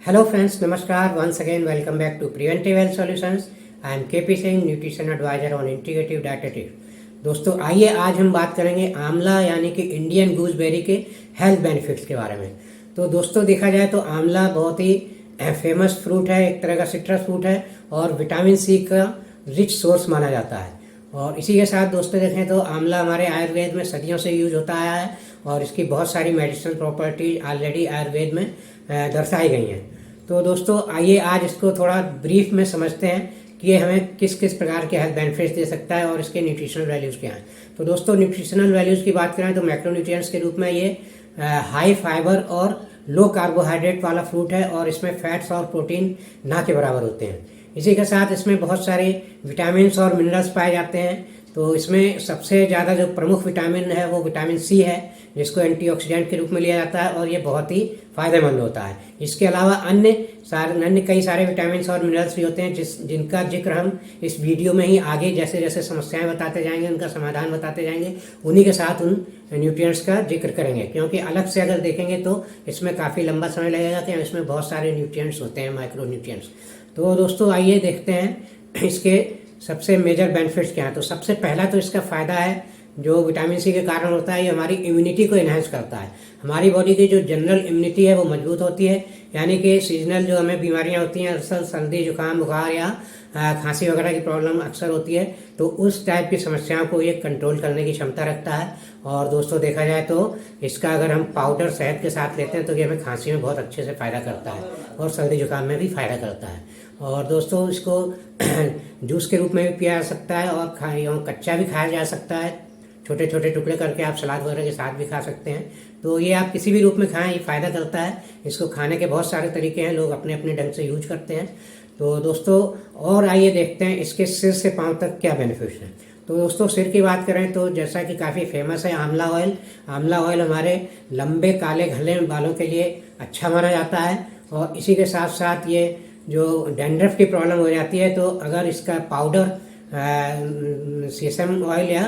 Hello friends, Namaskar. Once again, welcome back to Preventive Health Solutions. I am KP Singh, Nutrition Advisor on Integrative Dietetics. दोस्तों आइए आज हम बात करेंगे आंवला यानी कि इंडियन गूसबेरी के हेल्थ बेनिफिट्स के बारे में। तो दोस्तों देखा जाए तो आंवला बहुत ही फेमस फ्रूट है, एक तरह का सिट्रस फ्रूट है और विटामिन सी का रिच सोर्स माना जाता है। और इसी के साथ दोस्तों देखें तो आंवला हमारे आयुर्वेद में सदियों से यूज होता आया है और इसकी बहुत सारी मेडिसिनल प्रॉपर्टीज ऑलरेडी आयुर्वेद में दर्शाई गई हैं। तो दोस्तों आइए आज इसको थोड़ा ब्रीफ में समझते हैं कि ये हमें किस किस प्रकार के हेल्थ बेनिफिट्स दे सकता है और इसके न्यूट्रिशनल वैल्यूज़ क्या हैं। तो दोस्तों न्यूट्रिशनल वैल्यूज़ की बात करें तो मैक्रोन्यूट्रिएंट्स के रूप में ये हाई फाइबर और लो कार्बोहाइड्रेट वाला फ्रूट है और इसमें फैट्स और प्रोटीन ना के बराबर होते हैं। इसी के साथ इसमें बहुत सारे विटामिन और मिनरल्स पाए जाते हैं। तो इसमें सबसे ज़्यादा जो प्रमुख विटामिन है वो विटामिन सी है, जिसको एंटीऑक्सीडेंट के रूप में लिया जाता है और ये बहुत ही फायदेमंद होता है। इसके अलावा अन्य कई सारे विटामिन और मिनरल्स भी होते हैं जिनका जिक्र हम इस वीडियो में ही आगे जैसे जैसे समस्याएं बताते जाएंगे, उनका समाधान बताते जाएंगे, उन्हीं के साथ उन न्यूट्रिएंट्स का जिक्र करेंगे। क्योंकि अलग से अगर देखेंगे तो इसमें काफ़ी लंबा समय लगेगा कि इसमें बहुत सारे न्यूट्रिएंट्स होते हैं, माइक्रो न्यूट्रिएंट्स। तो दोस्तों आइए देखते हैं इसके सबसे मेजर बेनिफिट्स क्या हैं। तो सबसे पहला तो इसका फ़ायदा है जो विटामिन सी के कारण होता है, ये हमारी इम्यूनिटी को इन्हांस करता है। हमारी बॉडी की जो जनरल इम्यूनिटी है वो मजबूत होती है, यानी कि सीजनल जो हमें बीमारियां होती हैं, अक्सर सर्दी जुकाम बुखार या खांसी वगैरह की प्रॉब्लम अक्सर होती है, तो उस टाइप की समस्याओं को ये कंट्रोल करने की क्षमता रखता है। और दोस्तों देखा जाए तो इसका अगर हम पाउडर शहद के साथ लेते हैं तो ये हमें खांसी में बहुत अच्छे से फ़ायदा करता है और सर्दी जुकाम में भी फ़ायदा करता है। और दोस्तों इसको जूस के रूप में भी पिया जा सकता है और कच्चा भी खाया जा सकता है, छोटे छोटे टुकड़े करके आप सलाद वगैरह के साथ भी खा सकते हैं। तो ये आप किसी भी रूप में खाएं, ये फ़ायदा करता है। इसको खाने के बहुत सारे तरीके हैं, लोग अपने अपने ढंग से यूज करते हैं। तो दोस्तों और आइए देखते हैं इसके सिर से पांव तक क्या बेनिफिट्स हैं। तो दोस्तों सिर की बात करें तो जैसा कि काफ़ी फेमस है आंवला ऑयल। आंवला ऑयल हमारे लंबे काले घने बालों के लिए अच्छा माना जाता है। और इसी के साथ साथ ये जो डैंड्रफ की प्रॉब्लम हो जाती है तो अगर इसका पाउडर सेसम ऑयल या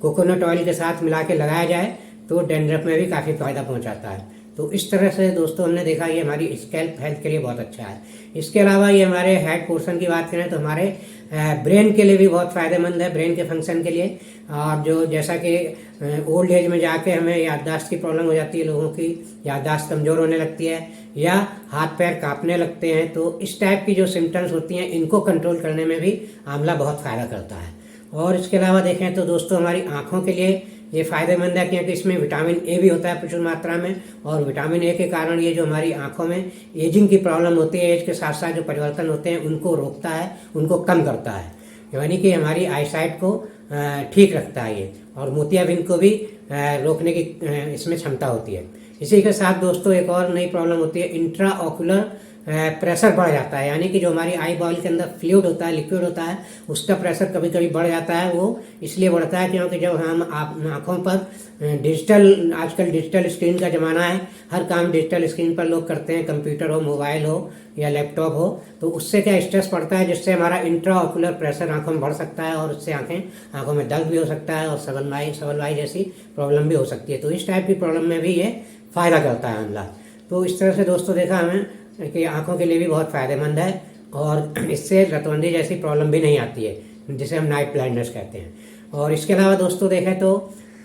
कोकोनट ऑयल के साथ मिला के लगाया जाए तो डैंड्रफ में भी काफ़ी फायदा पहुंचाता है। तो इस तरह से दोस्तों हमने देखा ये हमारी स्कैल्प हेल्थ के लिए बहुत अच्छा है। इसके अलावा ये हमारे हेड पोर्शन की बात करें तो हमारे ब्रेन के लिए भी बहुत फ़ायदेमंद है, ब्रेन के फंक्शन के लिए। और जो जैसा कि ओल्ड एज में जाके हमें याददाश्त की प्रॉब्लम हो जाती है, लोगों की याददाश्त कमज़ोर होने लगती है या हाथ पैर कांपने लगते हैं, तो इस टाइप की जो सिम्टम्स होती हैं इनको कंट्रोल करने में भी आंवला बहुत फ़ायदा करता है। और इसके अलावा देखें तो दोस्तों हमारी आँखों के लिए ये फ़ायदेमंद है क्योंकि इसमें विटामिन ए भी होता है प्रचुर मात्रा में। और विटामिन ए के कारण ये जो हमारी आंखों में एजिंग की प्रॉब्लम होती है, एज के साथ साथ जो परिवर्तन होते हैं उनको रोकता है, उनको कम करता है, यानी कि हमारी आईसाइट को ठीक रखता है ये। और मोतियाबिंद को भी रोकने की इसमें क्षमता होती है। इसी के साथ दोस्तों एक और नई प्रॉब्लम होती है, इंट्रा ऑकुलर प्रेशर बढ़ जाता है, यानी कि जो हमारी आई बॉल के अंदर फ्लूइड होता है, लिक्विड होता है, उसका प्रेशर कभी कभी बढ़ जाता है। वो इसलिए बढ़ता है क्योंकि जब हम आँखों पर आजकल डिजिटल स्क्रीन का ज़माना है, हर काम डिजिटल स्क्रीन पर लोग करते हैं, कंप्यूटर हो, मोबाइल हो या लैपटॉप हो, तो उससे क्या स्ट्रेस पड़ता है जिससे हमारा इंट्रा ऑकुलर प्रेशर आँखों में बढ़ सकता है और उससे आँखों में दर्द भी हो सकता है और सबलवाई जैसी प्रॉब्लम भी हो सकती है। तो इस टाइप की प्रॉब्लम में भी ये फ़ायदा करता है आंवला। तो इस तरह से दोस्तों देखा हमें कि आंखों के लिए भी बहुत फ़ायदेमंद है और इससे रतवंदी जैसी प्रॉब्लम भी नहीं आती है, जिसे हम नाइट ब्लाइंडनेस कहते हैं। और इसके अलावा दोस्तों देखें तो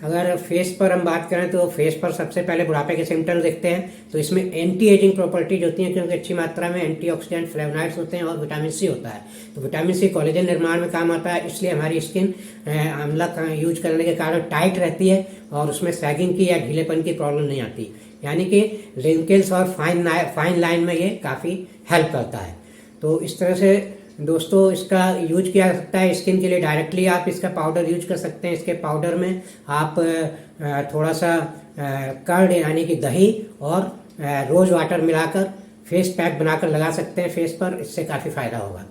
अगर फेस पर हम बात करें तो फेस पर सबसे पहले बुढ़ापे के सिम्टम्स दिखते हैं, तो इसमें एंटी एजिंग प्रॉपर्टीज होती हैं क्योंकि अच्छी मात्रा में एंटीऑक्सीडेंट फ्लेवोनॉइड्स होते हैं और विटामिन सी होता है। तो विटामिन सी कोलेजन निर्माण में काम आता है, इसलिए हमारी स्किन आंवला का यूज करने के कारण टाइट रहती है और उसमें सैगिंग की या ढीलेपन की प्रॉब्लम नहीं आती, यानी कि रिंकल्स और फाइन लाइन में ये काफ़ी हेल्प करता है। तो इस तरह से दोस्तों इसका यूज किया जा सकता है स्किन के लिए। डायरेक्टली आप इसका पाउडर यूज कर सकते हैं। इसके पाउडर में आप थोड़ा सा कर्ड यानी कि दही और रोज़ वाटर मिलाकर फेस पैक बनाकर लगा सकते हैं फेस पर, इससे काफ़ी फ़ायदा होगा।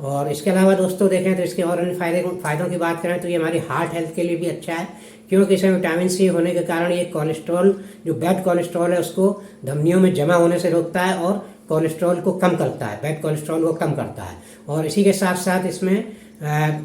और इसके अलावा दोस्तों देखें तो इसके और अन्य फ़ायदों की बात करें तो ये हमारी हार्ट हेल्थ के लिए भी अच्छा है क्योंकि इसमें विटामिन सी होने के कारण ये कोलेस्ट्रॉल, जो बैड कोलेस्ट्रॉल है, उसको धमनियों में जमा होने से रोकता है और कोलेस्ट्रॉल को कम करता है, बैड कोलेस्ट्रॉल को कम करता है। और इसी के साथ साथ इसमें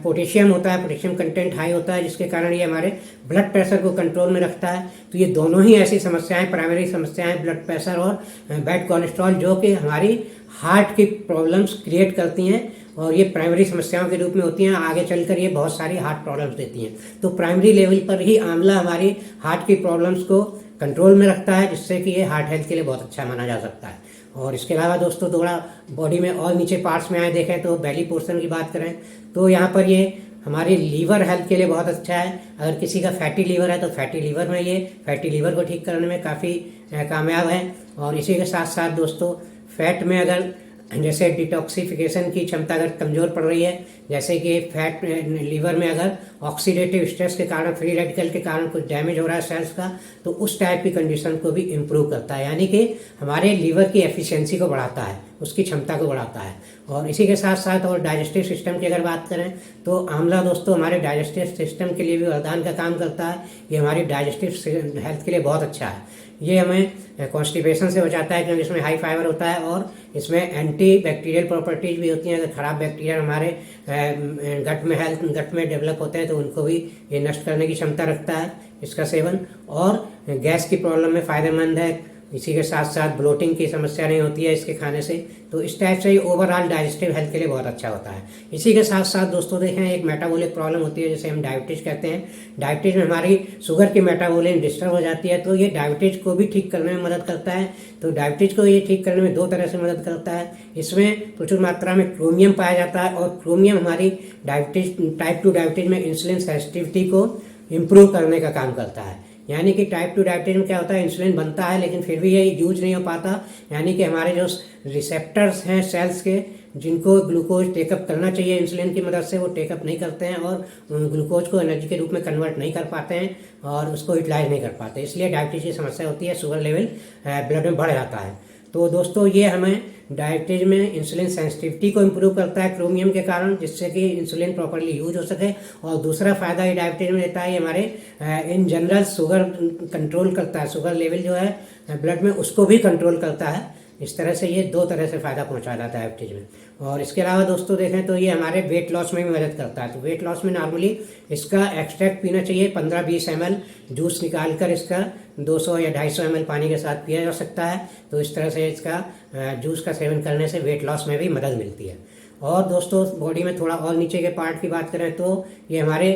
पोटेशियम होता है, पोटेशियम कंटेंट हाई होता है, जिसके कारण ये हमारे ब्लड प्रेशर को कंट्रोल में रखता है। तो ये दोनों ही ऐसी समस्याएं, प्राइमरी समस्याएं, ब्लड प्रेशर और बैड कोलेस्ट्रॉल, जो कि हमारी हार्ट की प्रॉब्लम्स क्रिएट करती हैं और ये प्राइमरी समस्याओं के रूप में होती हैं। आगे चलकर ये बहुत सारी हार्ट प्रॉब्लम्स देती हैं। तो प्राइमरी लेवल पर ही आंवला हमारी हार्ट की प्रॉब्लम्स को कंट्रोल में रखता है, जिससे कि ये हार्ट हेल्थ के लिए बहुत अच्छा माना जा सकता है। और इसके अलावा दोस्तों थोड़ा बॉडी में और नीचे पार्ट्स में आए देखें तो बेली पोर्शन की बात करें तो यहाँ पर ये हमारी लीवर हेल्थ के लिए बहुत अच्छा है। अगर किसी का फैटी लीवर है तो फैटी लीवर में ये फैटी लीवर को ठीक करने में काफ़ी कामयाब है। और इसी के साथ साथ दोस्तों फैट में अगर जैसे डिटॉक्सिफिकेशन की क्षमता अगर कमज़ोर पड़ रही है, जैसे कि फैट लीवर में अगर ऑक्सीडेटिव स्ट्रेस के कारण, फ्री रेडिकल के कारण कुछ डैमेज हो रहा है सेल्स का, तो उस टाइप की कंडीशन को भी इम्प्रूव करता है, यानी कि हमारे लीवर की एफिशिएंसी को बढ़ाता है, उसकी क्षमता को बढ़ाता है। और इसी के साथ साथ और डाइजेस्टिव सिस्टम की अगर बात करें तो आंवला दोस्तों हमारे डाइजेस्टिव सिस्टम के लिए भी वरदान का काम करता है। ये हमारी डाइजेस्टिव हेल्थ के लिए बहुत अच्छा है। ये हमें कॉन्स्टिपेशन से बचाता है क्योंकि इसमें हाई फाइबर होता है और इसमें एंटी बैक्टीरियल प्रॉपर्टीज भी होती हैं। अगर खराब बैक्टीरिया हमारे गट में डेवलप होते हैं तो उनको भी ये नष्ट करने की क्षमता रखता है इसका सेवन। और गैस की प्रॉब्लम में फ़ायदेमंद है। इसी के साथ साथ ब्लोटिंग की समस्या नहीं होती है इसके खाने से। तो इस टाइप से ये ओवरऑल डाइजेस्टिव हेल्थ के लिए बहुत अच्छा होता है। इसी के साथ साथ दोस्तों देखें एक मेटाबॉलिक प्रॉब्लम होती है जिसे हम डायबिटीज कहते हैं। डायबिटीज में हमारी शुगर की मेटाबॉलिज्म डिस्टर्ब हो जाती है, तो ये डायबिटीज को भी ठीक करने में मदद करता है। तो डायबिटीज को ये ठीक करने में दो तरह से मदद करता है। इसमें प्रचुर मात्रा में क्रोमियम पाया जाता है और क्रोमियम हमारी डायबिटीज टाइप 2 डायबिटीज में इंसुलिन सेंसिटिविटी को इम्प्रूव करने का काम करता है। यानी कि टाइप 2 डायबिटीज में क्या होता है, इंसुलिन बनता है लेकिन फिर भी ये यूज नहीं हो पाता। यानी कि हमारे जो रिसेप्टर्स हैं सेल्स के, जिनको ग्लूकोज टेकअप करना चाहिए इंसुलिन की मदद से, वो टेकअप नहीं करते हैं और ग्लूकोज को एनर्जी के रूप में कन्वर्ट नहीं कर पाते हैं और उसको यूटिलाइज नहीं कर पाते। इसलिए डायबिटीज की समस्या होती है, शुगर लेवल ब्लड में बढ़ जाता है। तो दोस्तों ये हमें डायबिटीज में इंसुलिन सेंसिटिविटी को इम्प्रूव करता है क्रोमियम के कारण, जिससे कि इंसुलिन प्रॉपर्ली यूज हो सके। और दूसरा फायदा ये डायबिटीज में देता है, ये हमारे इन जनरल शुगर कंट्रोल करता है, शुगर लेवल जो है ब्लड में उसको भी कंट्रोल करता है। इस तरह से ये दो तरह से फ़ायदा पहुंचा जाता है डायबिटीज में। और इसके अलावा दोस्तों देखें तो ये हमारे वेट लॉस में भी मदद करता है। तो वेट लॉस में नॉर्मली इसका एक्सट्रैक्ट पीना चाहिए 15-20 ml जूस निकाल कर इसका 200 या 250 ml पानी के साथ पिया जा सकता है। तो इस तरह से इसका जूस का सेवन करने से वेट लॉस में भी मदद मिलती है। और दोस्तों बॉडी में थोड़ा और नीचे के पार्ट की बात करें तो ये हमारे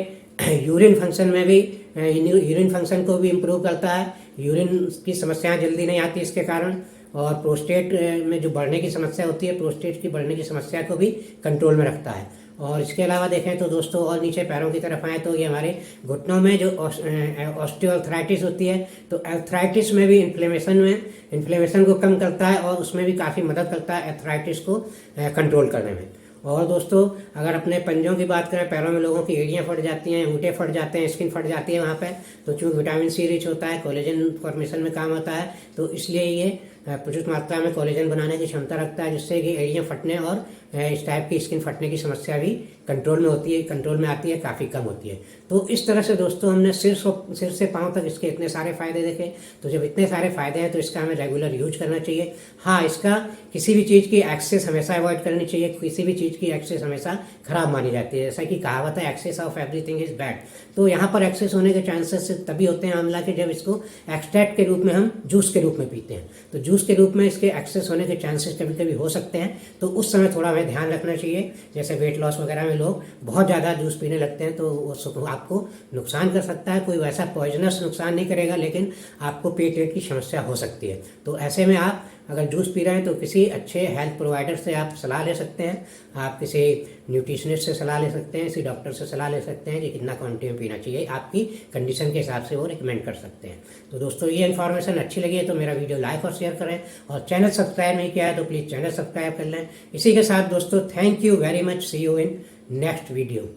यूरिन फंक्शन में भी यूरिन फंक्शन को भी इम्प्रूव करता है। यूरिन की समस्याएं जल्दी नहीं आती इसके कारण। और प्रोस्टेट में जो बढ़ने की समस्या होती है, प्रोस्टेट की बढ़ने की समस्या को भी कंट्रोल में रखता है। और इसके अलावा देखें तो दोस्तों और नीचे पैरों की तरफ आए तो ये हमारे घुटनों में जो ऑस्टियोआर्थराइटिस होती है, तो आर्थराइटिस में भी इन्फ्लेमेशन को कम करता है और उसमें भी काफ़ी मदद करता है आर्थराइटिस को कंट्रोल करने में। और दोस्तों अगर अपने पंजों की बात करें, पैरों में लोगों की एड़ियाँ फट जाती हैं, अंगूठे फट जाते हैं, स्किन फट जाती है वहाँ पे, तो चूँकि विटामिन सी रिच होता है, कोलेजन फॉर्मेशन में काम आता है, तो इसलिए ये प्रचुर मात्रा में कोलेजन बनाने की क्षमता रखता है, जिससे कि एड़ियाँ फटने और इस टाइप की स्किन फटने की समस्या भी कंट्रोल में आती है, काफ़ी कम होती है। तो इस तरह से दोस्तों हमने सिर से पाँव तक इसके इतने सारे फ़ायदे देखे। तो जब इतने सारे फ़ायदे हैं तो इसका हमें रेगुलर यूज करना चाहिए। हाँ, इसका किसी भी चीज़ की एक्सेस हमेशा अवॉइड करनी चाहिए। किसी भी चीज़ की एक्सेस हमेशा खराब मानी जाती है। जैसा कि कहावत है, excess of everything is bad. तो यहाँ पर एक्सेस होने के चांसेस तभी होते हैं आंवला के, जब इसको एक्सट्रैक्ट के रूप में हम जूस के रूप में पीते हैं। तो जूस के रूप में इसके एक्सेस होने के चांसेस कभी कभी हो सकते हैं, तो उस समय थोड़ा हमें ध्यान रखना चाहिए। जैसे वेट लॉस वगैरह में लोग बहुत ज़्यादा जूस पीने लगते हैं तो वो आपको नुकसान कर सकता है। कोई वैसा पॉइजनस नुकसान नहीं करेगा, लेकिन आपको पेट वेट की समस्या हो सकती है। तो ऐसे में आप अगर जूस पी रहे हैं तो किसी अच्छे हेल्थ प्रोवाइडर से आप सलाह ले सकते हैं। आप किसी न्यूट्रिशनिस्ट से सलाह ले सकते हैं, किसी डॉक्टर से सलाह ले सकते हैं कि कितना क्वांटिटी में पीना चाहिए। आपकी कंडीशन के हिसाब से वो रिकमेंड कर सकते हैं। तो दोस्तों ये इन्फॉर्मेशन अच्छी लगी है तो मेरा वीडियो लाइक और शेयर करें, और चैनल सब्सक्राइब नहीं किया है तो प्लीज़ चैनल सब्सक्राइब कर लें। इसी के साथ दोस्तों thank you very much, see you in next video.